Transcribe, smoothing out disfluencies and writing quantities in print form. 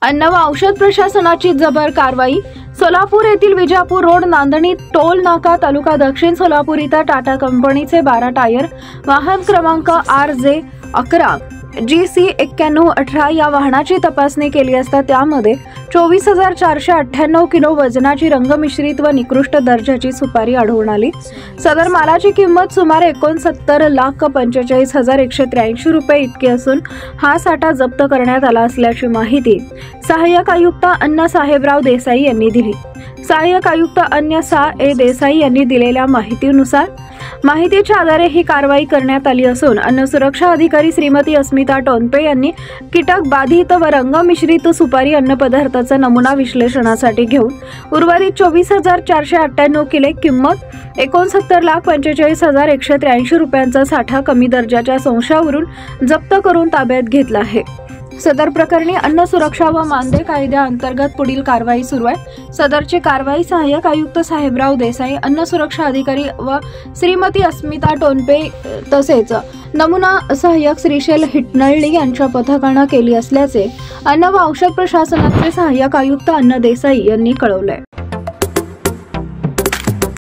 अन्न व औषध प्रशासनाची जबर कारवाई। सोलापूर येथील विजापूर रोड नांदणी टोल नाका तालुका दक्षिण सोलापूर इथं टाटा कंपनीचे 12 टायर वाहन क्रमांक RJ11 GC 9118 या वाहनाची तपासणी केली असता त्यामध्ये 24,498 किलो वजनाची रंगमिश्रित व निकृष्ट दर्जाची सुपारी आढळून आली। सदर मालाची किंमत सुमारे 69,45,183 रुपये इतकी असून हा साठा जप्त करण्यात आला असल्याची माहिती सहाय्यक आयुक्त अन्न साहेबराव देसाई यांनी दिली। सहाय्यक आयुक्त अन्न सा ए देसाई यांनी दिलेल्या माहितीच्या आधारे ही कारवाई करण्यात आली असून अन्न सुरक्षा अधिकारी श्रीमती अस्मिता टोनपे यांनी कीटक बाधित व रंग मिश्रित सुपारी अन्न पदार्थाचा नमुना विश्लेषणासाठी घेऊन उर्वरित 24,498 किलो किंमत 69,45,183 रुपयांचा साठा कमी दर्जाच्या संशयावरून जप्त करून ताब्यात घेतला आहे। सदर प्रकरणी अन्न सुरक्षा व मानदे कायद्याअंतर्गत पुढील कारवाई सुरू आहे। सदरची कारवाई सहाय्यक आयुक्त साहेबराव देसाई, अन्न सुरक्षा अधिकारी व श्रीमती अस्मिता टोनपे तसेच नमुना सहाय्यक श्रीशैल हिटनळी यांच्या पथकाने केली असल्याचे अन्न व औषध प्रशासनाचे सहाय्यक आयुक्त अन्न देसाई यांनी कळवले।